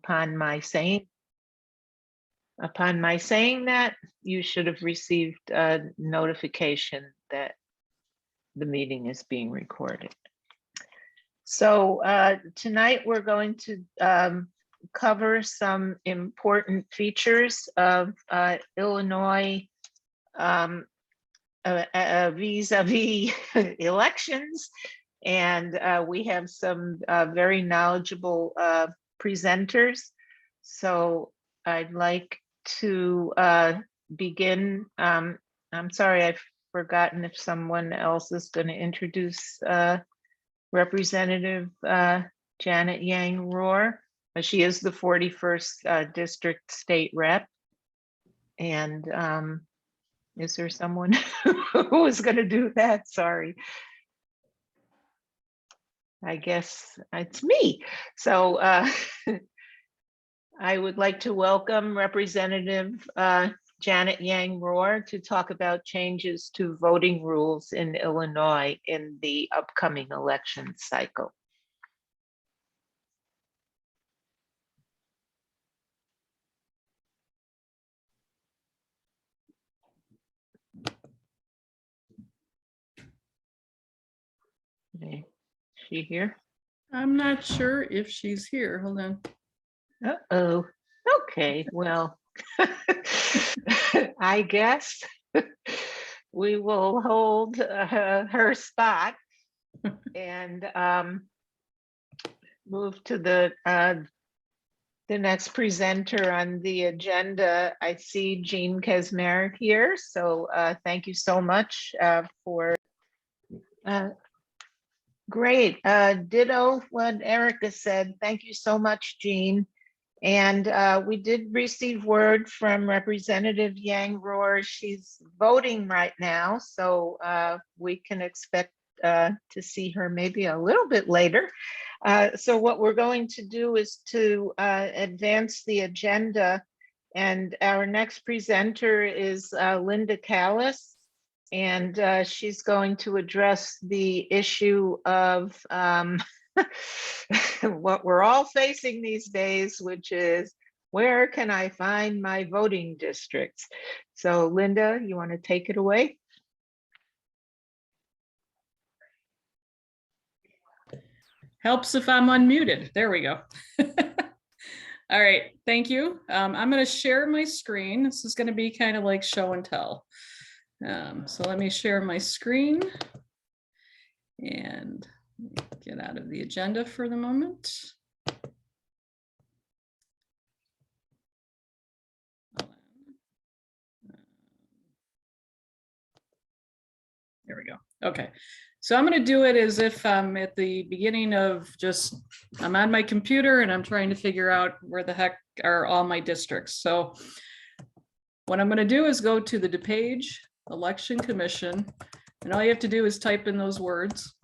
upon my saying that, you should have received a notification that the meeting is being recorded. So tonight we're going to cover some important features of Illinois vis-a-vis elections. And we have some very knowledgeable presenters. So I'd like to begin. I'm sorry, I've forgotten if someone else is going to introduce Representative Janet Yang Rohr. She is the 41st District State Rep. And is there someone who is going to do that? Sorry. I guess it's me. So I would like to welcome Representative Janet Yang Rohr to talk about changes to voting rules in Illinois in the upcoming election cycle. Is she here? I'm not sure if she's here. Hold on. Uh-oh. Okay, well, I guess we will hold her spot and move to the next presenter on the agenda. I see Jean Kesmer here, so thank you so much for great. Ditto what Erica said. Thank you so much, Jean. And we did receive word from Representative Yang Rohr. She's voting right now, so we can expect to see her maybe a little bit later. So what we're going to do is to advance the agenda. And our next presenter is Linda Callis. And she's going to address the issue of what we're all facing these days, which is where can I find my voting districts? So Linda, you want to take it away? Helps if I'm unmuted. There we go. All right, thank you. I'm going to share my screen. This is going to be kind of like show and tell. So let me share my screen and get out of the agenda for the moment. There we go. Okay. So I'm going to do it as if I'm at the beginning of I'm on my computer and I'm trying to figure out where the heck are all my districts. So what I'm going to do is go to the DuPage Election Commission, and all you have to do is type in those words.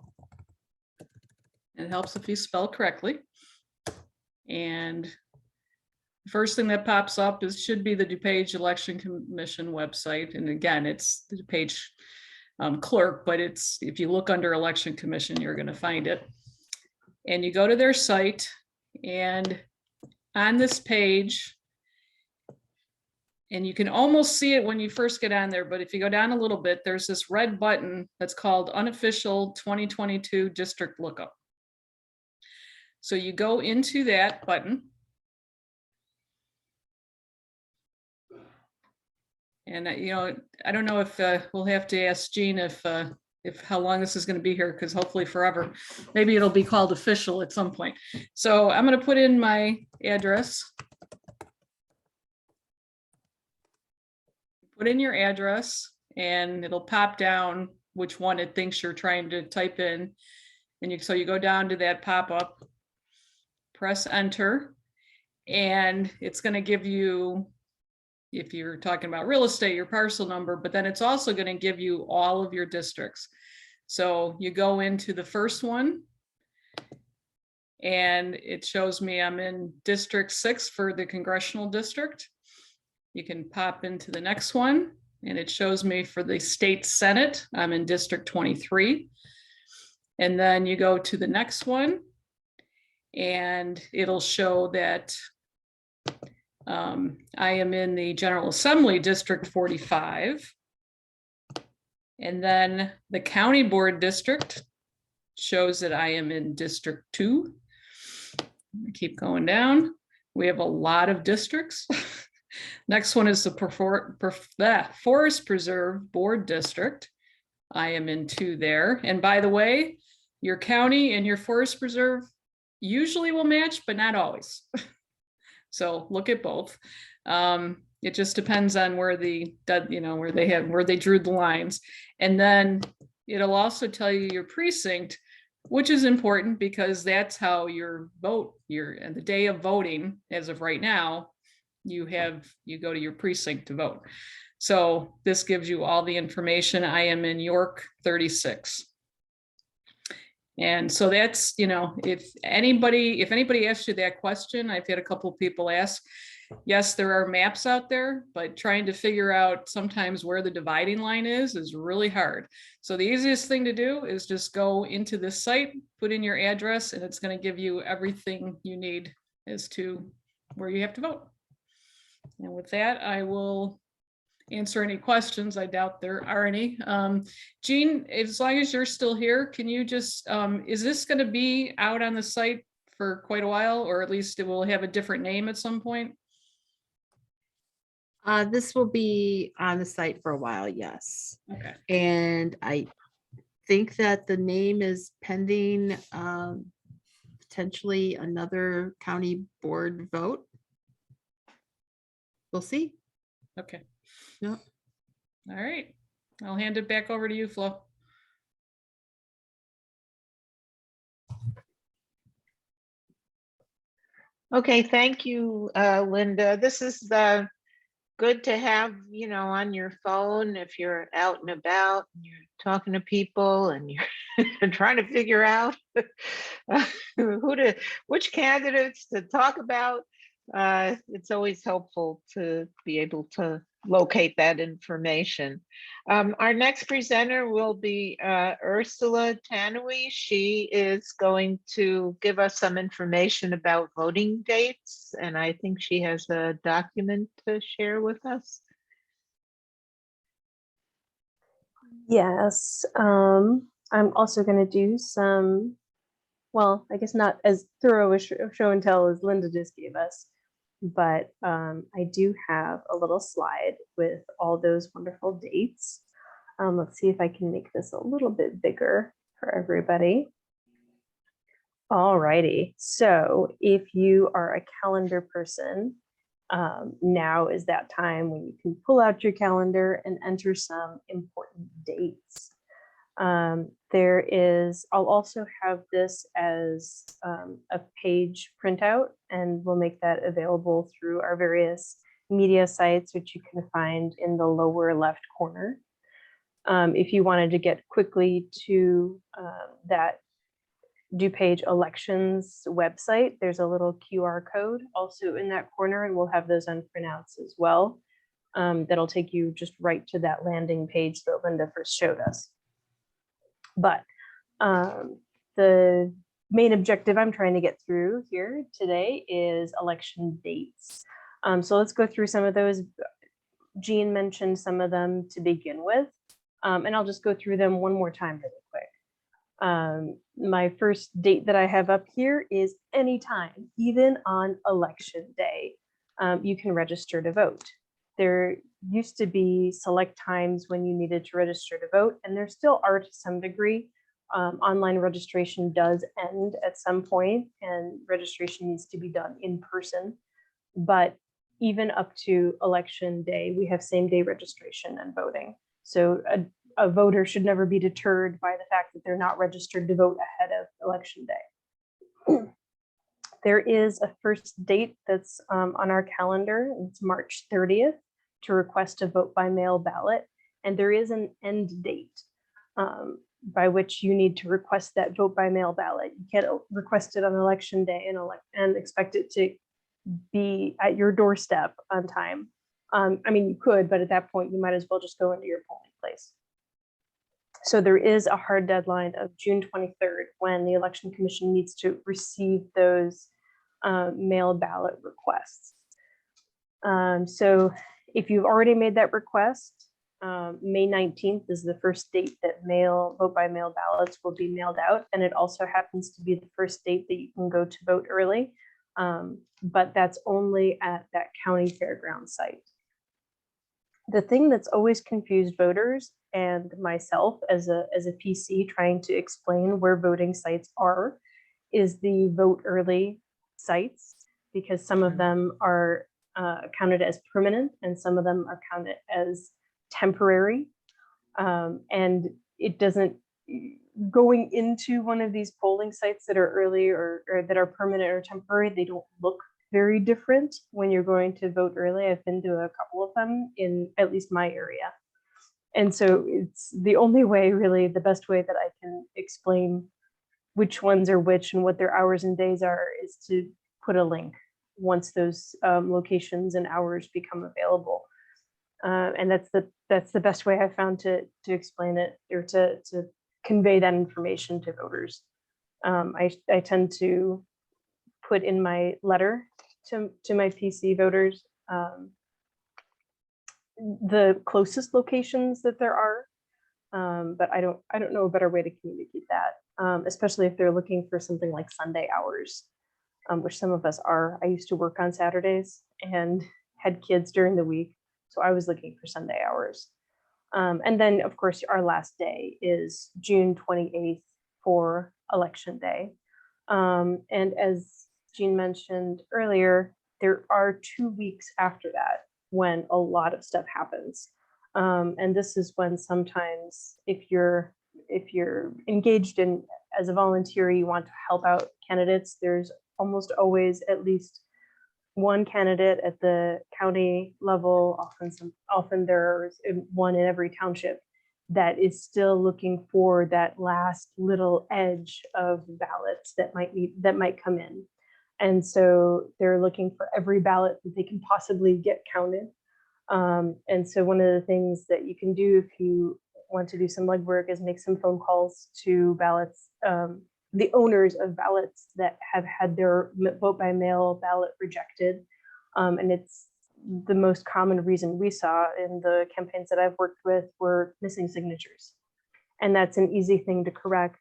It helps if you spell correctly. And the first thing that pops up should be the DuPage Election Commission website. And again, it's the DuPage clerk, but if you look under Election Commission, you're going to find it. And you go to their site, and on this page, and you can almost see it when you first get on there, but if you go down a little bit, there's this red button that's called Unofficial 2022 District Lookup. So you go into that button. And I don't know if we'll have to ask Jean if how long this is going to be here, because hopefully forever. Maybe it'll be called official at some point. So I'm going to put in my address. Put in your address, and it'll pop down which one it thinks you're trying to type in. And so you go down to that pop-up, press enter, and it's going to give you, if you're talking about real estate, your parcel number, but then it's also going to give you all of your districts. So you go into the first one, and it shows me I'm in District 6 for the congressional district. You can pop into the next one, and it shows me for the state Senate, I'm in District 23. And then you go to the next one, and it'll show that I am in the General Assembly District 45. And then the County Board District shows that I am in District 2. Keep going down. We have a lot of districts. Next one is the Forest Preserve Board District. I am in 2 there. And by the way, your county and your forest preserve usually will match, but not always. So look at both. It just depends on where where they drew the lines. And then it'll also tell you your precinct, which is important because that's how your vote, and the day of voting, as of right now, you go to your precinct to vote. So this gives you all the information. I am in York 36. And so that's, if anybody asks you that question, I've had a couple of people ask, yes, there are maps out there, but trying to figure out sometimes where the dividing line is really hard. So the easiest thing to do is just go into this site, put in your address, and it's going to give you everything you need as to where you have to vote. And with that, I will answer any questions. I doubt there are any. Jean, as long as you're still here, can you just, is this going to be out on the site for quite a while, or at least it will have a different name at some point? This will be on the site for a while, yes. Okay. And I think that the name is pending potentially another county board vote. We'll see. Okay. Yep. All right. I'll hand it back over to you, Flo. Okay, thank you, Linda. This is good to have, on your phone if you're out and about and you're talking to people and you're trying to figure out which candidates to talk about. It's always helpful to be able to locate that information. Our next presenter will be Ursula Tanui. She is going to give us some information about voting dates, and I think she has a document to share with us. Yes, I'm also going to do some, well, I guess not as thorough a show and tell as Linda just gave us, but I do have a little slide with all those wonderful dates. Let's see if I can make this a little bit bigger for everybody. All righty, so if you are a calendar person, now is that time when you can pull out your calendar and enter some important dates. I'll also have this as a page printout, and we'll make that available through our various media sites, which you can find in the lower left corner. If you wanted to get quickly to that DuPage elections website, there's a little QR code also in that corner, and we'll have those on printouts as well. That'll take you just right to that landing page that Linda first showed us. But the main objective I'm trying to get through here today is election dates. So let's go through some of those. Jean mentioned some of them to begin with, and I'll just go through them one more time really quick. My first date that I have up here is anytime, even on election day, you can register to vote. There used to be select times when you needed to register to vote, and there still are to some degree. Online registration does end at some point, and registration needs to be done in person. But even up to election day, we have same-day registration and voting. So a voter should never be deterred by the fact that they're not registered to vote ahead of election day. There is a first date that's on our calendar. It's March 30th to request a vote by mail ballot. And there is an end date by which you need to request that vote by mail ballot. You can't request it on election day and expect it to be at your doorstep on time. I mean, you could, but at that point, you might as well just go into your polling place. So there is a hard deadline of June 23rd when the Election Commission needs to receive those mail ballot requests. So if you've already made that request, May 19th is the first date that vote by mail ballots will be mailed out. And it also happens to be the first date that you can go to vote early. But that's only at that county fairground site. The thing that's always confused voters and myself as a PC trying to explain where voting sites are is the vote early sites, because some of them are counted as permanent and some of them are counted as temporary. And it doesn't, going into one of these polling sites that are early or that are permanent or temporary, they don't look very different when you're going to vote early. I've been to a couple of them in at least my area. And so it's the only way, really, the best way that I can explain which ones are which and what their hours and days are is to put a link once those locations and hours become available. And that's the best way I found to explain it, or to convey that information to voters. I tend to put in my letter to my PC voters the closest locations that there are, but I don't know a better way to communicate that, especially if they're looking for something like Sunday hours, which some of us are. I used to work on Saturdays and had kids during the week, so I was looking for Sunday hours. And then, of course, our last day is June 28th for Election Day. And as Jean mentioned earlier, there are 2 weeks after that when a lot of stuff happens. And this is when sometimes if you're engaged in as a volunteer, you want to help out candidates, there's almost always at least one candidate at the county level, often there's one in every township, that is still looking for that last little edge of ballots that might come in. And so they're looking for every ballot that they can possibly get counted. And so one of the things that you can do if you want to do some legwork is make some phone calls to ballots, the owners of ballots that have had their vote by mail ballot rejected. And it's the most common reason we saw in the campaigns that I've worked with were missing signatures. And that's an easy thing to correct.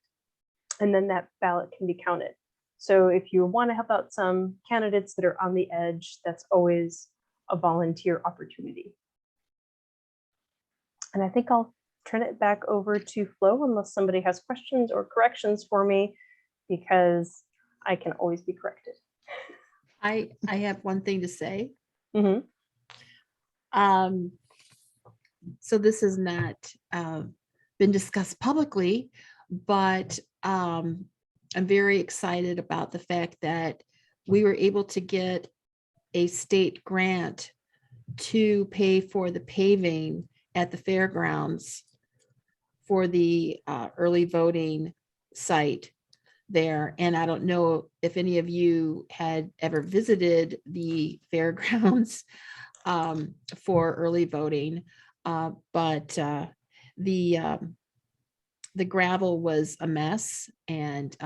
And then that ballot can be counted. So if you want to help out some candidates that are on the edge, that's always a volunteer opportunity. And I think I'll turn it back over to Flo unless somebody has questions or corrections for me, because I can always be corrected. I have one thing to say. Mm-hmm. So this has not been discussed publicly, but I'm very excited about the fact that we were able to get a state grant to pay for the paving at the fairgrounds for the early voting site there. And I don't know if any of you had ever visited the fairgrounds for early voting, but the gravel was a mess, and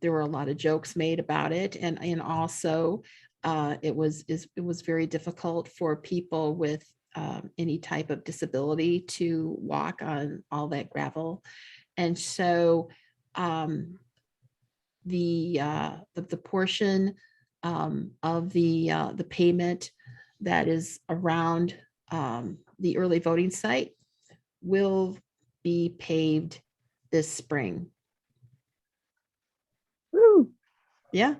there were a lot of jokes made about it, and also it was very difficult for people with any type of disability to walk on all that gravel. And so the portion of the payment that is around the early voting site will be paved this spring. Woo. Yeah.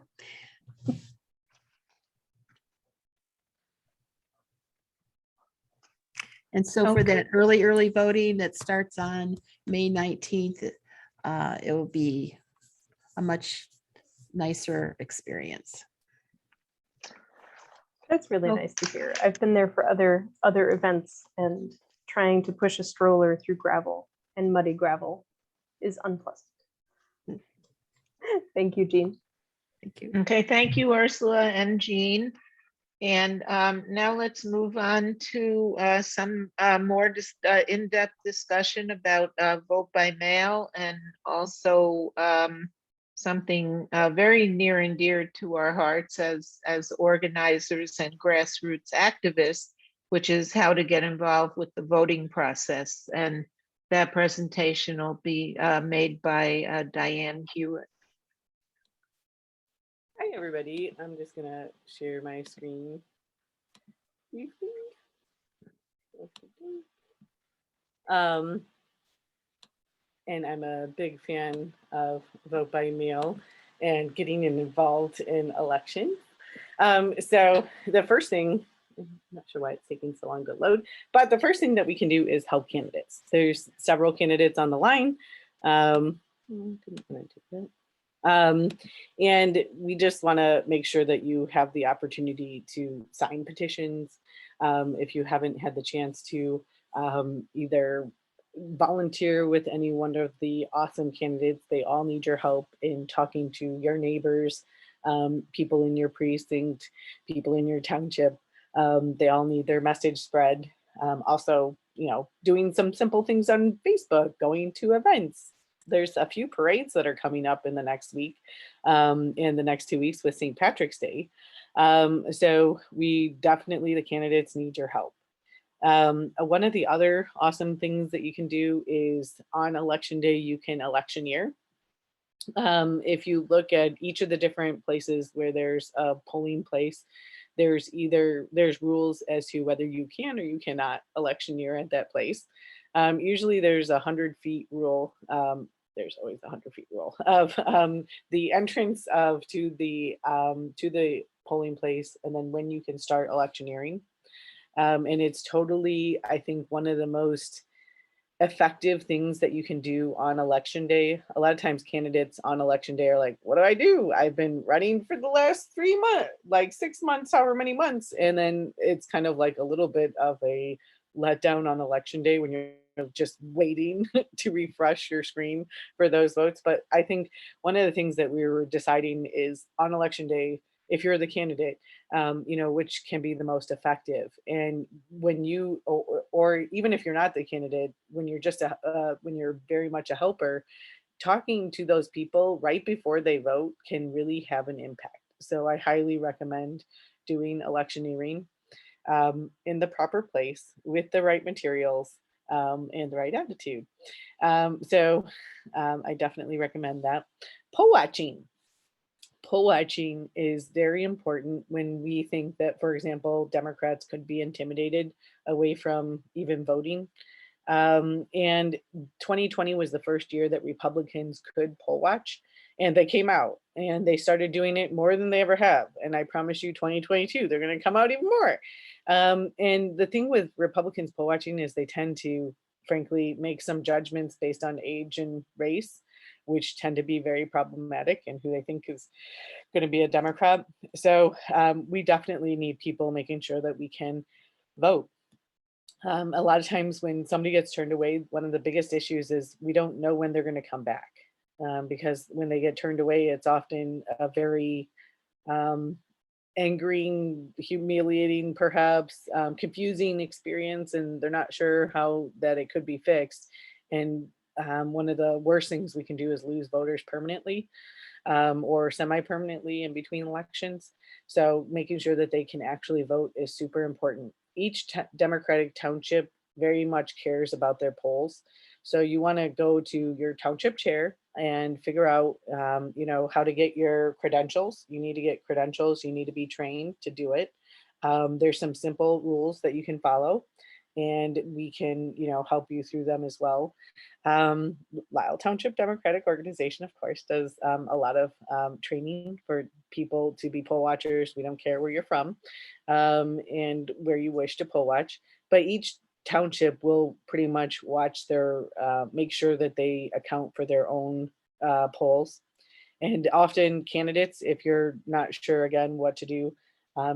And so for that early voting that starts on May 19th, it will be a much nicer experience. That's really nice to hear. I've been there for other events, and trying to push a stroller through gravel and muddy gravel is unpleasant. Thank you, Jean. Thank you. Okay, thank you, Ursula and Jean. And now let's move on to some more in-depth discussion about vote by mail, and also something very near and dear to our hearts as organizers and grassroots activists, which is how to get involved with the voting process. And that presentation will be made by Diane Hewitt. Hi, everybody. I'm just gonna share my screen. And I'm a big fan of vote by mail and getting involved in elections. So the first thing, I'm not sure why it's taking so long to load, but the first thing that we can do is help candidates. There's several candidates on the line. And we just want to make sure that you have the opportunity to sign petitions. If you haven't had the chance to either volunteer with any one of the awesome candidates, they all need your help in talking to your neighbors, people in your precinct, people in your township. They all need their message spread. Also, doing some simple things on Facebook, going to events. There's a few parades that are coming up in the next week, in the next 2 weeks with St. Patrick's Day. So we definitely, the candidates need your help. One of the other awesome things that you can do is on election day, you can electioneer. If you look at each of the different places where there's a polling place, there's rules as to whether you can or you cannot electioneer at that place. Usually there's 100 feet rule. There's always a 100 feet rule of the entrance to the polling place, and then when you can start electioneering. And it's totally, I think, one of the most effective things that you can do on election day. A lot of times candidates on election day are like, what do I do? I've been running for the last 3 months, like 6 months, however many months. And then it's kind of like a little bit of a letdown on election day when you're just waiting to refresh your screen for those votes. But I think one of the things that we were deciding is on election day, if you're the candidate, which can be the most effective. And when you, or even if you're not the candidate, when you're just when you're very much a helper, talking to those people right before they vote can really have an impact. So I highly recommend doing electioneering in the proper place with the right materials and the right attitude. So I definitely recommend that. Poll watching. Poll watching is very important when we think that, for example, Democrats could be intimidated away from even voting. And 2020 was the first year that Republicans could poll watch, and they came out and they started doing it more than they ever have. And I promise you 2022, they're going to come out even more. And the thing with Republicans poll watching is they tend to, frankly, make some judgments based on age and race, which tend to be very problematic, and who they think is going to be a Democrat. So we definitely need people making sure that we can vote. A lot of times when somebody gets turned away, one of the biggest issues is we don't know when they're going to come back, because when they get turned away, it's often a very angering, humiliating, perhaps confusing experience, and they're not sure how that it could be fixed. And one of the worst things we can do is lose voters permanently or semi-permanently in between elections. So making sure that they can actually vote is super important. Each Democratic township very much cares about their polls. So you want to go to your township chair and figure out, how to get your credentials. You need to get credentials. You need to be trained to do it. There's some simple rules that you can follow, and we can, help you through them as well. Lisle Township Democratic Organization, of course, does a lot of training for people to be poll watchers. We don't care where you're from and where you wish to poll watch, but each township will pretty much watch their, make sure that they account for their own polls. And often candidates, if you're not sure, again, what to do,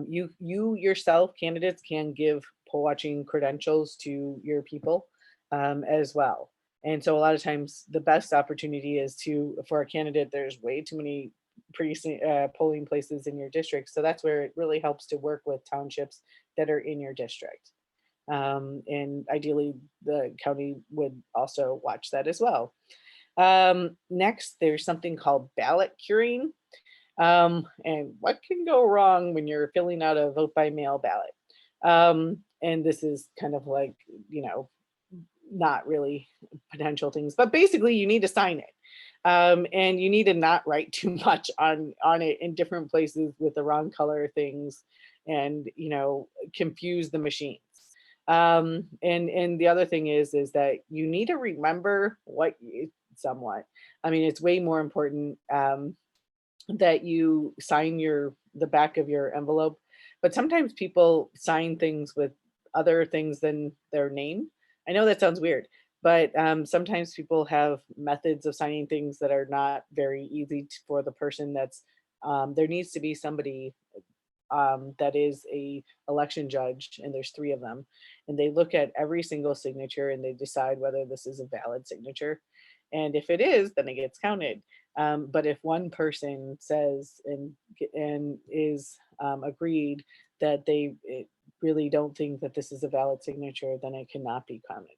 you yourself, candidates, can give poll watching credentials to your people as well. And so a lot of times the best opportunity is for a candidate, there's way too many polling places in your district. So that's where it really helps to work with townships that are in your district. And ideally the county would also watch that as well. Next, there's something called ballot curing. And what can go wrong when you're filling out a vote by mail ballot? And this is kind of like, not really potential things, but basically you need to sign it. And you need to not write too much on it in different places with the wrong color things and, confuse the machines. And the other thing is that you need to remember somewhat. I mean, it's way more important that you sign the back of your envelope, but sometimes people sign things with other things than their name. I know that sounds weird, but sometimes people have methods of signing things that are not very easy for the person there needs to be somebody that is a election judge, and there's 3 of them, and they look at every single signature and they decide whether this is a valid signature. And if it is, then it gets counted. But if one person says and is agreed that they really don't think that this is a valid signature, then it cannot be counted.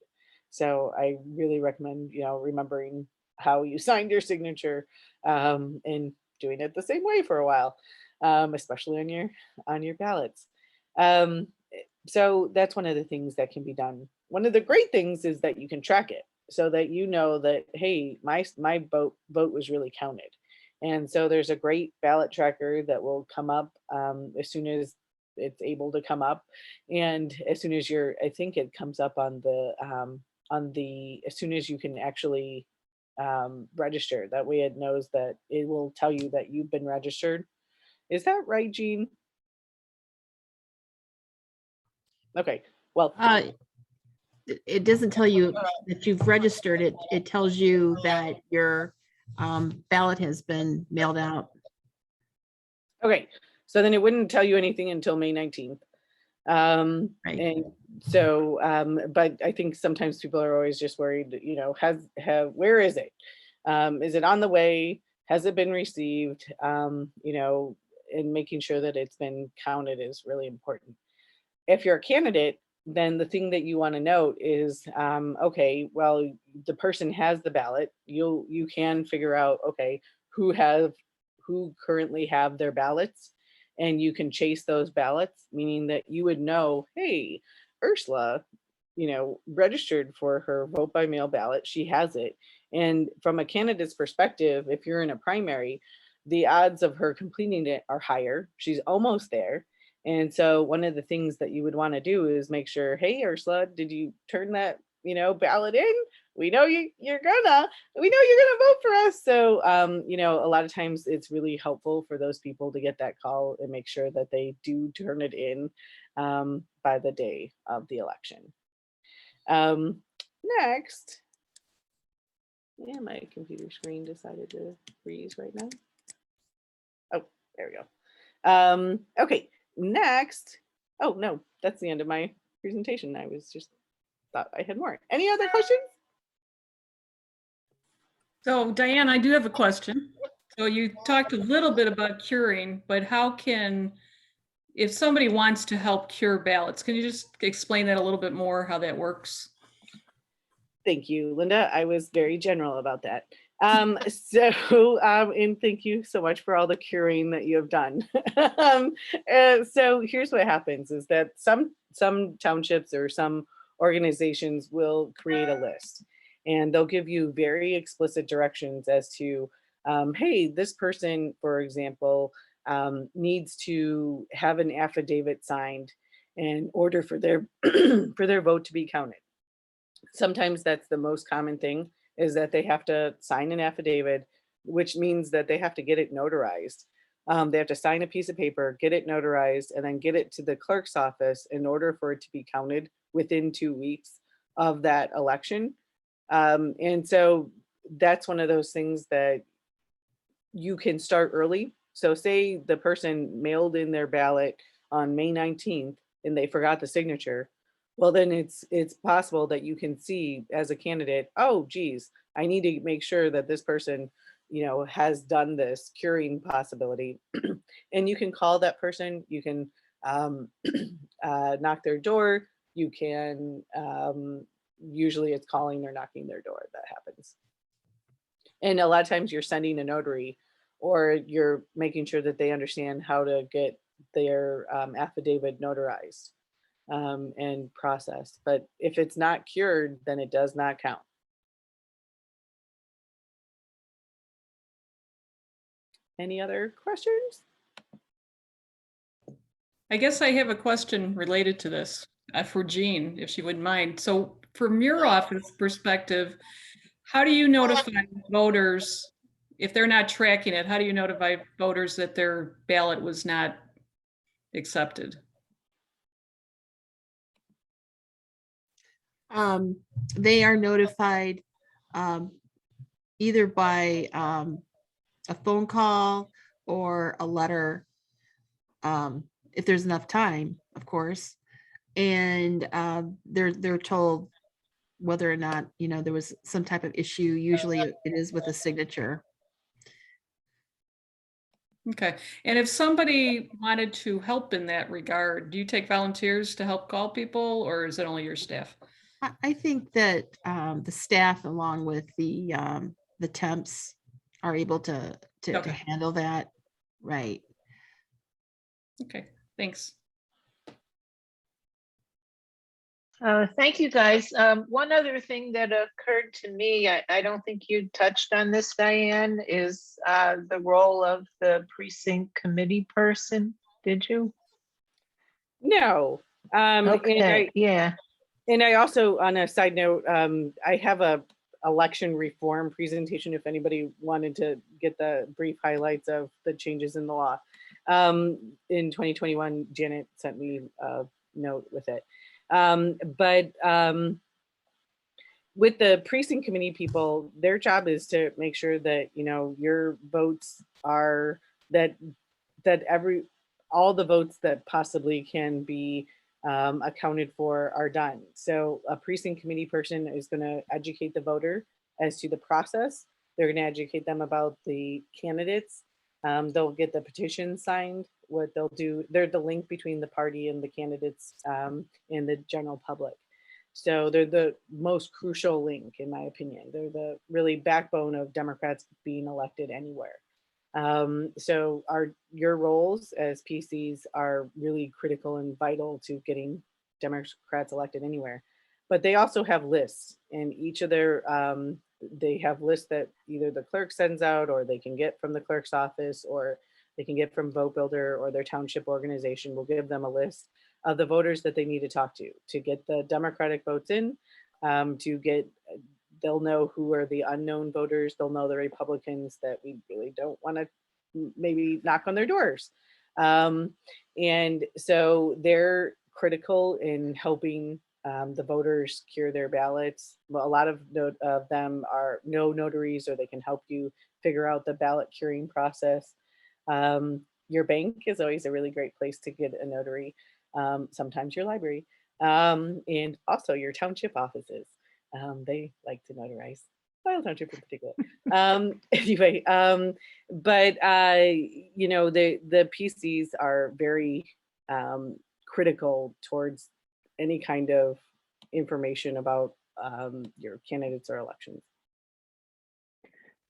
So I really recommend, remembering how you signed your signature and doing it the same way for a while, especially on your ballots. So that's one of the things that can be done. One of the great things is that you can track it so that you know that, hey, my vote was really counted. And so there's a great ballot tracker that will come up as soon as it's able to come up. And as soon as I think it comes up as soon as you can actually register. That way it knows that it will tell you that you've been registered. Is that right, Jean? Okay, well, It doesn't tell you that you've registered it. It tells you that your ballot has been mailed out. okay. So then it wouldn't tell you anything until May 19th. Right. And so, but I think sometimes people are always just worried, where is it? Is it on the way? Has it been received? And making sure that it's been counted is really important. If you're a candidate, then the thing that you want to note is, okay, well, the person has the ballot. You can figure out, okay, who currently have their ballots, and you can chase those ballots, meaning that you would know, hey, Ursula, registered for her vote by mail ballot. She has it. And from a candidate's perspective, if you're in a primary, the odds of her completing it are higher. She's almost there. And so one of the things that you would want to do is make sure, hey, Ursula, did you turn that, ballot in? We know you're gonna vote for us. So, a lot of times it's really helpful for those people to get that call and make sure that they do turn it in by the day of the election. Next, yeah, my computer screen decided to freeze right now. Oh, there we go. Okay, next. Oh no, that's the end of my presentation. I was just thought I had more. Any other questions? So Diane, I do have a question. So you talked a little bit about curing, but if somebody wants to help cure ballots, can you just explain that a little bit more, how that works? Thank you, Linda. I was very general about that. And thank you so much for all the curing that you have done. So here's what happens is that some townships or some organizations will create a list, and they'll give you very explicit directions as to, hey, this person, for example, needs to have an affidavit signed in order for their for their vote to be counted. Sometimes that's the most common thing, is that they have to sign an affidavit, which means that they have to get it notarized. They have to sign a piece of paper, get it notarized, and then get it to the clerk's office in order for it to be counted within 2 weeks of that election. And so that's one of those things that you can start early. So say the person mailed in their ballot on May 19th and they forgot the signature. Well, then it's possible that you can see as a candidate, oh, geez, I need to make sure that this person, has done this curing possibility. And you can call that person, you can knock their door, you can, usually it's calling or knocking their door that happens. And a lot of times you're sending a notary, or you're making sure that they understand how to get their affidavit notarized and processed. But if it's not cured, then it does not count. Any other questions? I guess I have a question related to this for Jean, if she wouldn't mind. So from your office perspective, how do you notify voters if they're not tracking it? How do you notify voters that their ballot was not accepted? They are notified either by a phone call or a letter, if there's enough time, of course. And they're told whether or not, there was some type of issue. Usually it is with a signature. Okay. And if somebody wanted to help in that regard, do you take volunteers to help call people, or is it only your staff? I think that the staff, along with the temps, are able to Okay. handle that. Right. Okay, thanks. Thank you, guys. One other thing that occurred to me, I don't think you touched on this, Diane, is the role of the precinct committee person. Did you? No. Okay, yeah. And I also, on a side note, I have a election reform presentation if anybody wanted to get the brief highlights of the changes in the law. In 2021, Janet sent me a note with it. But with the precinct committee people, their job is to make sure that, your votes are, that all the votes that possibly can be accounted for are done. So a precinct committee person is going to educate the voter as to the process. They're going to educate them about the candidates. They'll get the petition signed. What they'll do, they're the link between the party and the candidates and the general public. So they're the most crucial link, in my opinion. They're the really backbone of Democrats being elected anywhere. So your roles as PCs are really critical and vital to getting Democrats elected anywhere. But they also have lists, and each of their, they have lists that either the clerk sends out, or they can get from the clerk's office, or they can get from Vote Builder, or their township organization will give them a list of the voters that they need to talk to get the Democratic votes in, they'll know who are the unknown voters. They'll know the Republicans that we really don't want to maybe knock on their doors. And so they're critical in helping the voters cure their ballots. Well, a lot of them are no notaries, or they can help you figure out the ballot curing process. Your bank is always a really great place to get a notary. Sometimes your library, and also your township offices. They like to notarize, File Township in particular. Anyway, but the PCs are very critical towards any kind of information about your candidates or elections.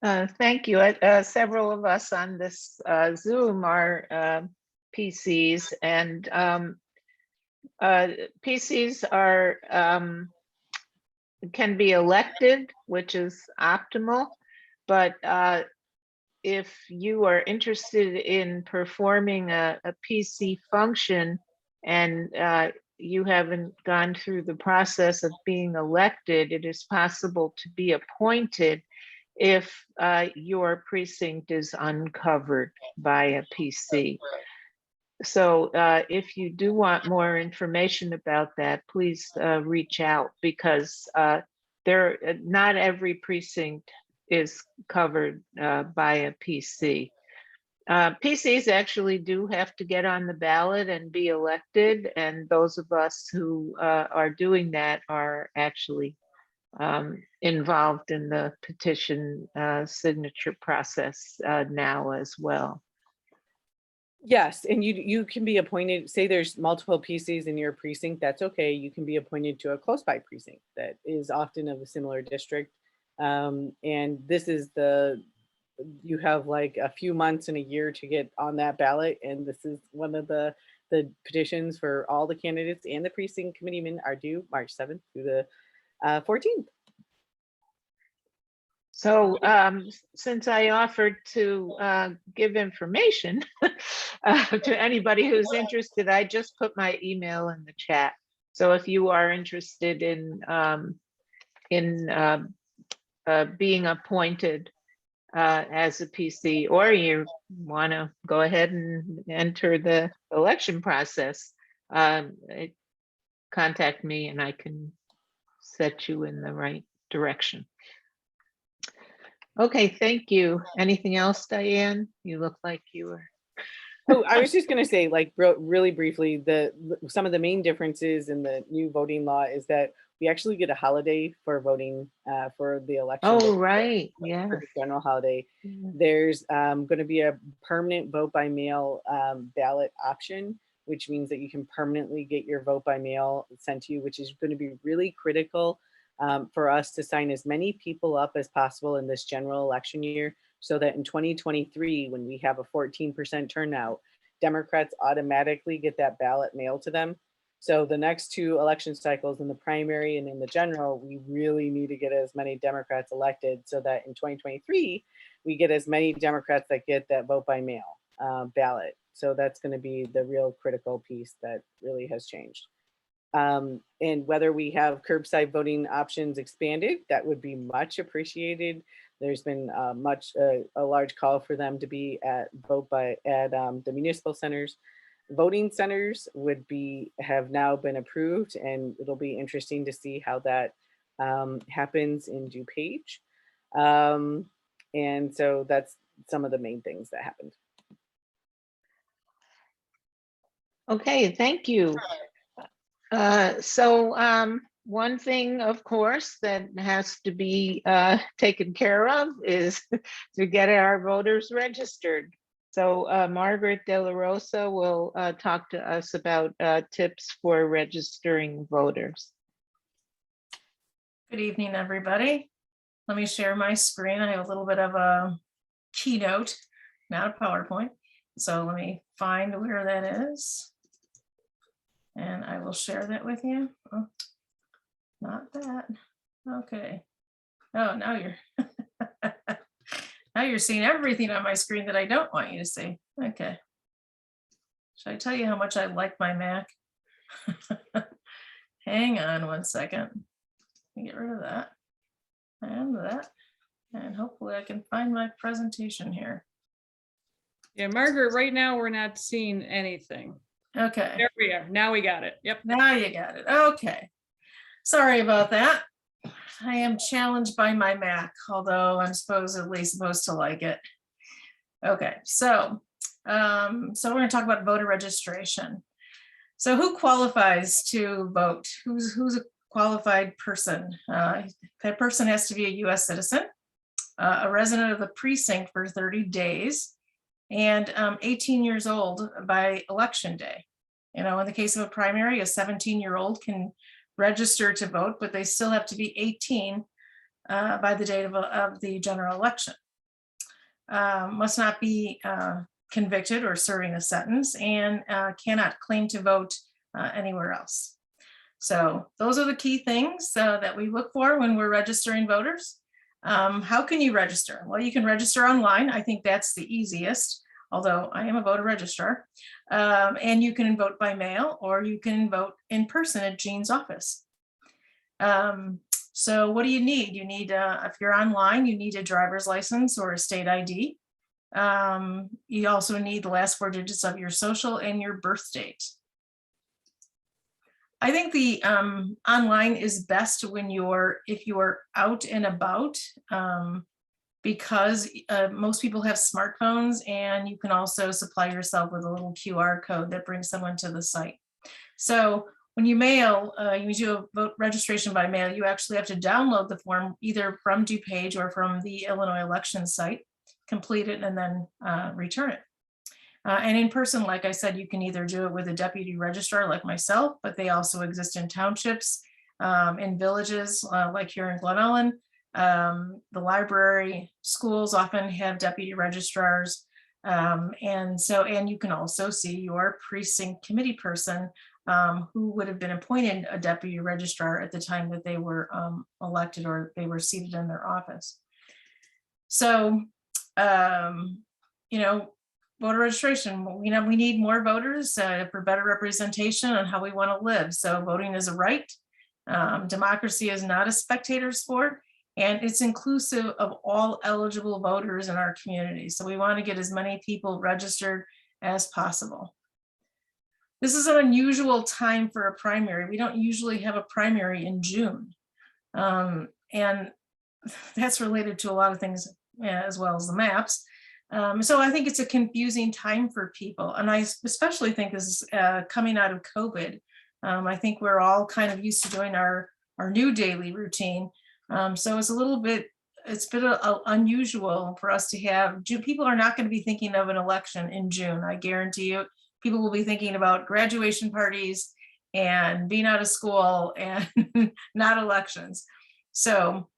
Thank you. Several of us on this Zoom are PCs, and PCs are can be elected, which is optimal, but if you are interested in performing a PC function and you haven't gone through the process of being elected, it is possible to be appointed if your precinct is uncovered by a PC. So if you do want more information about that, please reach out, because not every precinct is covered by a PC. PCs actually do have to get on the ballot and be elected, and those of us who are doing that are actually involved in the petition signature process now as well. Yes, and you can be appointed, say there's multiple PCs in your precinct, that's okay. You can be appointed to a close by precinct that is often of a similar district. And this is you have like a few months and a year to get on that ballot. And this is one of the petitions for all the candidates and the precinct committeemen are due March 7th through the 14th. So since I offered to give information to anybody who's interested, I just put my email in the chat. So if you are interested in being appointed as a PC, or you want to go ahead and enter the election process, contact me and I can set you in the right direction. Okay, thank you. Anything else, Diane? You look like you were. Oh, I was just going to say, like, really briefly, some of the main differences in the new voting law is that we actually get a holiday for voting for the election. Oh, right. Yeah. For the general holiday. There's going to be a permanent vote by mail ballot option, which means that you can permanently get your vote by mail sent to you, which is going to be really critical for us to sign as many people up as possible in this general election year, so that in 2023, when we have a 14% turnout, Democrats automatically get that ballot mailed to them. So the next two election cycles, in the primary and in the general, we really need to get as many Democrats elected so that in 2023, we get as many Democrats that get that vote by mail ballot. So that's going to be the real critical piece that really has changed. And whether we have curbside voting options expanded, that would be much appreciated. There's been a large call for them to be at the municipal centers. Voting centers have now been approved, and it'll be interesting to see how that happens in DuPage. And so that's some of the main things that happened. Okay, thank you. One thing, of course, that has to be taken care of is to get our voters registered. So Margaret De La Rosa will talk to us about tips for registering voters. Good evening, everybody. Let me share my screen. I have a little bit of a keynote, not a PowerPoint. So let me find where that is. And I will share that with you. Oh, not that. Okay. Oh, now you're seeing everything on my screen that I don't want you to see. Okay. Should I tell you how much I like my Mac? Hang on one second. Get rid of that and that. And hopefully I can find my presentation here. Yeah, Margaret, right now we're not seeing anything. Okay. There we are. Now we got it. Yep. Now you got it. Okay. Sorry about that. I am challenged by my Mac, although I'm supposedly supposed to like it. Okay, so we're going to talk about voter registration. So who qualifies to vote? Who's a qualified person? That person has to be a U.S. citizen, a resident of the precinct for 30 days, and 18 years old by election day. You know, in the case of a primary, a 17-year-old can register to vote, but they still have to be 18 by the date of the general election. Must not be convicted or serving a sentence, and cannot claim to vote anywhere else. So those are the key things that we look for when we're registering voters. How can you register? Well, you can register online. I think that's the easiest, although I am a voter registrar. And you can vote by mail, or you can vote in person at Jean's office. So what do you need? You need, if you're online, you need a driver's license or a state ID. You also need the last 4 digits of your social and your birth date. I think the online is best when if you're out and about, because most people have smartphones, and you can also supply yourself with a little QR code that brings someone to the site. So when you mail, you do a vote registration by mail, you actually have to download the form either from DuPage or from the Illinois election site, complete it, and then return it. And in person, like I said, you can either do it with a deputy registrar like myself, but they also exist in townships, in villages like here in Glen Ellen. The library, schools often have deputy registrars. And you can also see your precinct committee person who would have been appointed a deputy registrar at the time that they were elected or they were seated in their office. So, voter registration, we need more voters for better representation on how we want to live. So voting is a right. Democracy is not a spectator sport, and it's inclusive of all eligible voters in our community. So we want to get as many people registered as possible. This is an unusual time for a primary. We don't usually have a primary in June. And that's related to a lot of things as well as the maps. So I think it's a confusing time for people. And I especially think this is coming out of COVID. I think we're all kind of used to doing our new daily routine. So it's been unusual for us to have, people are not going to be thinking of an election in June. I guarantee you, people will be thinking about graduation parties and being out of school and not elections. So,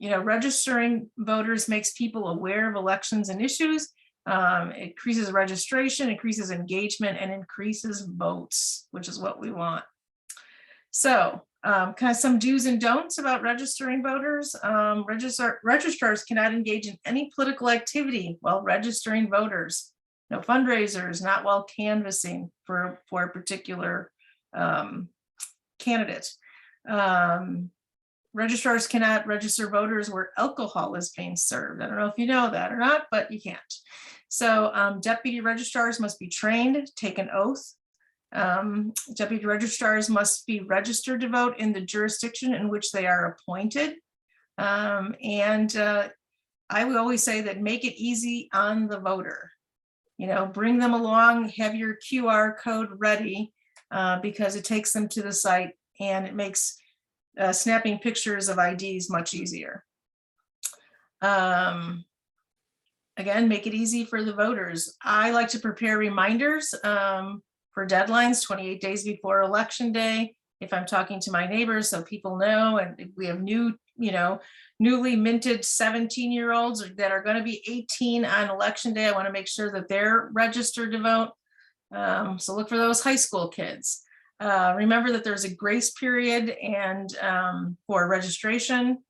registering voters makes people aware of elections and issues. It increases registration, increases engagement, and increases votes, which is what we want. So kind of some do's and don'ts about registering voters. Registrars cannot engage in any political activity while registering voters. No fundraisers, not while canvassing for a particular candidate. Registrars cannot register voters where alcohol is being served. I don't know if you know that or not, but you can't. So deputy registrars must be trained, take an oath. Deputy registrars must be registered to vote in the jurisdiction in which they are appointed. I would always say that make it easy on the voter. Bring them along, have your QR code ready because it takes them to the site and it makes snapping pictures of IDs much easier. Again, make it easy for the voters. I like to prepare reminders for deadlines 28 days before election day. If I'm talking to my neighbors, so people know, and if we have newly minted 17-year-olds that are going to be 18 on election day, I want to make sure that they're registered to vote. So look for those high school kids. Remember that there's a grace period and for registration.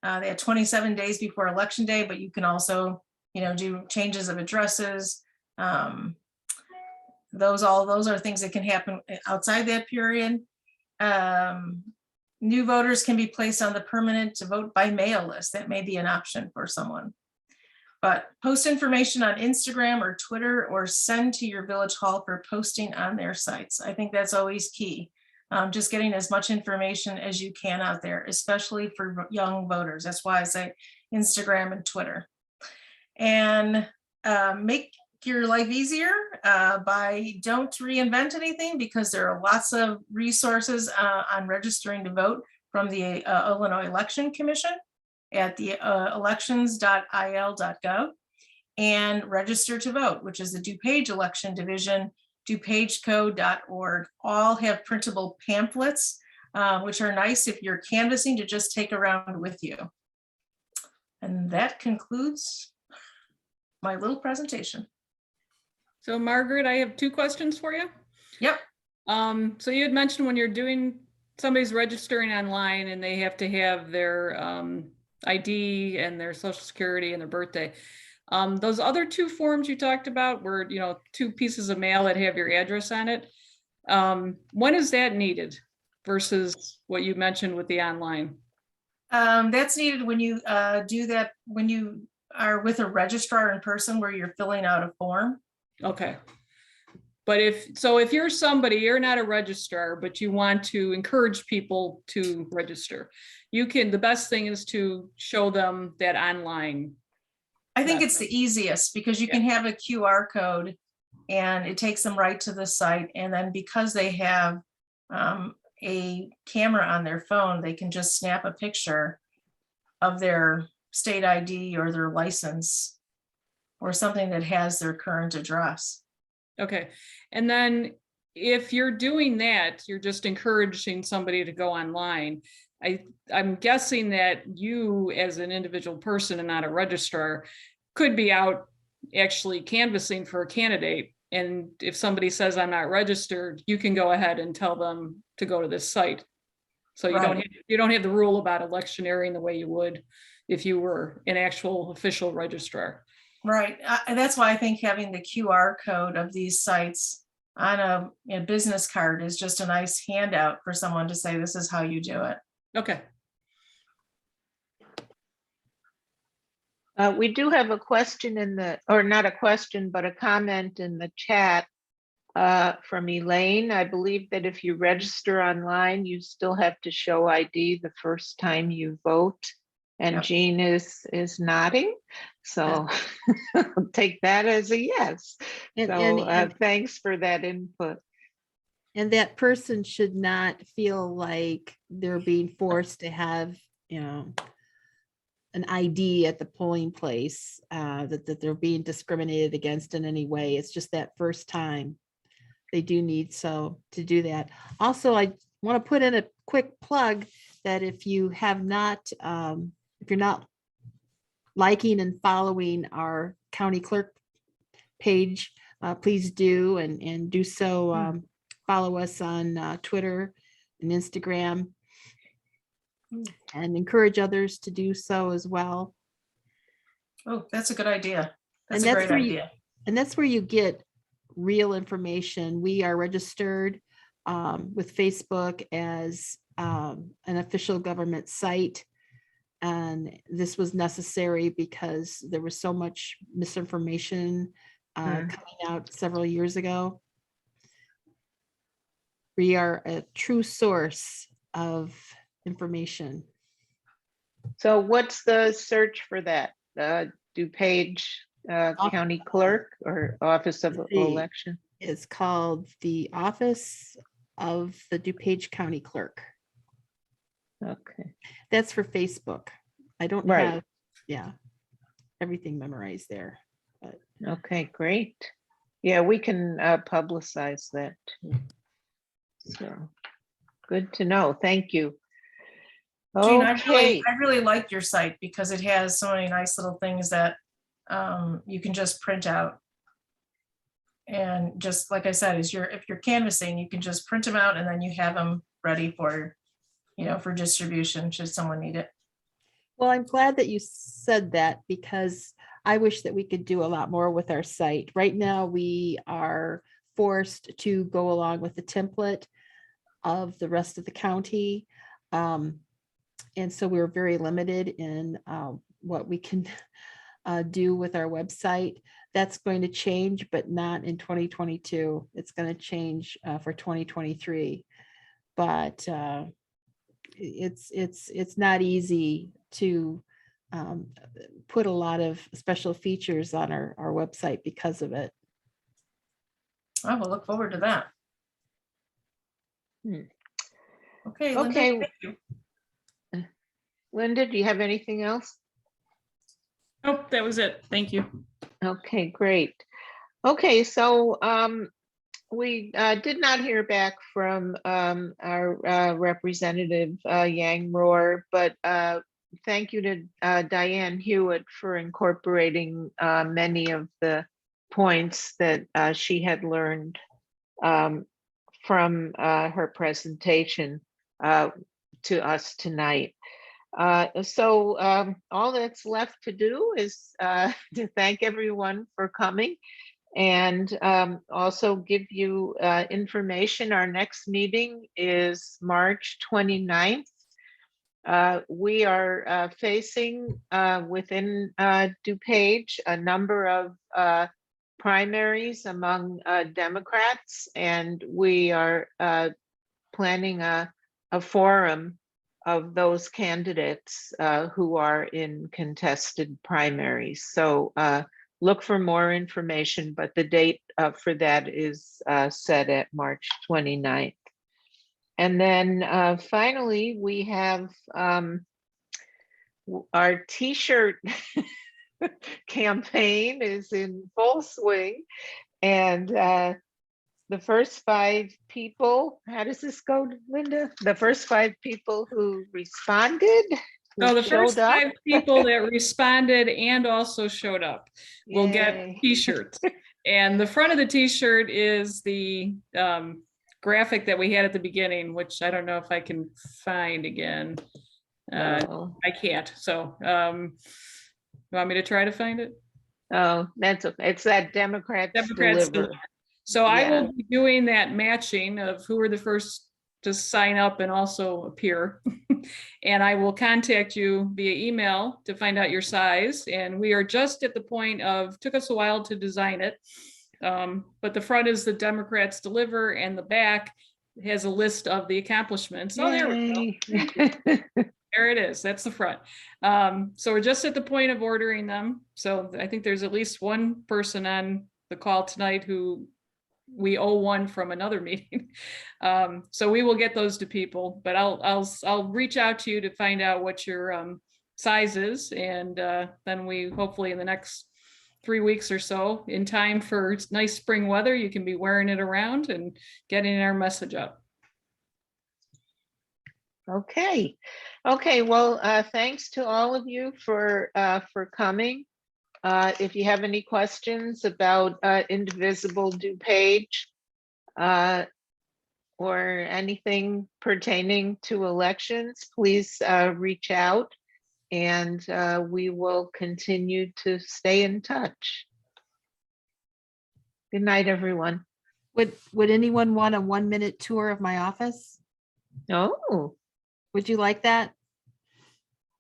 They have 27 days before election day, but you can also, do changes of addresses. Those are things that can happen outside that period. New voters can be placed on the permanent to vote by mail list. That may be an option for someone. But post information on Instagram or Twitter or send to your village hall for posting on their sites. I think that's always key. Just getting as much information as you can out there, especially for young voters. That's why I say Instagram and Twitter. And make your life easier by don't reinvent anything, because there are lots of resources on registering to vote from the Illinois Election Commission at the elections.il.gov, and register to vote, which is the DuPage election division, dupageco.org. All have printable pamphlets, which are nice if you're canvassing to just take around with you. And that concludes my little presentation. So Margaret, I have 2 questions for you. Yep. So you had mentioned when you're doing, somebody's registering online and they have to have their ID and their social security and their birthday. Those other 2 forms you talked about were, 2 pieces of mail that have your address on it. When is that needed versus what you mentioned with the online? That's needed when you do that, when you are with a registrar in person where you're filling out a form. Okay. But if you're somebody, you're not a registrar, but you want to encourage people to register, the best thing is to show them that online. I think it's the easiest because you can have a QR code and it takes them right to the site. And then because they have a camera on their phone, they can just snap a picture of their state ID or their license or something that has their current address. Okay. And then if you're doing that, you're just encouraging somebody to go online. I'm guessing that you as an individual person and not a registrar could be out actually canvassing for a candidate. And if somebody says I'm not registered, you can go ahead and tell them to go to this site. So Right. you don't have the rule about electioneering the way you would if you were an actual official registrar. Right. And that's why I think having the QR code of these sites on a business card is just a nice handout for someone to say, this is how you do it. Okay. We do have a question in the, or not a question, but a comment in the chat from Elaine. I believe that if you register online, you still have to show ID the first time you vote. And Yep. Jean is nodding, so I'll take that as a yes. And, So thanks for that input. and that person should not feel like they're being forced to have, an ID at the polling place, that they're being discriminated against in any way. It's just that first time. They do need to do that. Also, I want to put in a quick plug that if you have not, if you're not liking and following our county clerk page, please do and do so. Follow us on Twitter and Instagram, and encourage others to do so as well. Oh, that's a good idea. That's And a that's great where idea. And that's where you get real information. We are registered with Facebook as an official government site. And this was necessary because there was so much misinformation coming out several years ago. We are a true source of information. So what's the search for that? DuPage County Clerk or Office of Election? It's called the Office of the DuPage County Clerk. Okay. That's for Facebook. I don't Right. have, everything memorized there. But Okay, great. Yeah, we can publicize that too. So good to know. Thank you. Jean, Okay. I really like your site because it has so many nice little things that you can just print out. And just like I said, if you're canvassing, you can just print them out and then you have them ready for, for distribution should someone need it. well, I'm glad that you said that because I wish that we could do a lot more with our site. Right now, we are forced to go along with the template of the rest of the county. And so we're very limited in what we can do with our website. That's going to change, but not in 2022. It's going to change for 2023. But it's not easy to put a lot of special features on our website because of it. I will look forward to that. Okay. Linda, Okay. thank you. Linda, do you have anything else? Nope, that was it. Thank you. Okay, great. Okay, so we did not hear back from our representative Yang Roar, but thank you to Diane Hewitt for incorporating many of the points that she had learned from her presentation to us tonight. So all that's left to do is to thank everyone for coming and also give you information. Our next meeting is March 29th. We are facing within DuPage a number of primaries among Democrats, and we are planning a forum of those candidates who are in contested primaries. So look for more information, but the date for that is set at March 29th. And then finally, we have our T-shirt campaign is in full swing. And the first 5 people, how does this go, Linda? The first 5 people who responded? who So the first showed up? 5 people that responded and also showed up will get Yay. t-shirts. And the front of the t-shirt is the graphic that we had at the beginning, which I don't know if I can find again. Oh, I can't. So you want me to try to find it? oh, that's okay. It's that Democrats Democrats deliver. deliver. So I Yeah. will be doing that matching of who were the first to sign up and also appear. And I will contact you via email to find out your size. And we are just at the point of, took us a while to design it. But the front is the Democrats deliver and the back has a list of the accomplishments. Oh, there we go. Yay. There it is. That's the front. So we're just at the point of ordering them. So I think there's at least one person on the call tonight who we owe one from another meeting. So we will get those to people, but I'll reach out to you to find out what your size is. And then we hopefully in the next 3 weeks or so, in time for nice spring weather, you can be wearing it around and getting our message up. Okay. Okay. Well, thanks to all of you for coming. If you have any questions about Indivisible DuPage or anything pertaining to elections, please reach out and we will continue to stay in touch. Good night, everyone. Would anyone want a 1-minute tour of my office? Oh, Would you like that?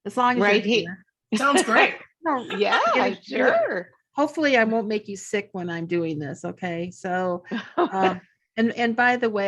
As long as you're Right here. Sounds great. No, yeah, Yeah, sure. hopefully I won't make you sick when I'm doing this, okay? So, and by the way,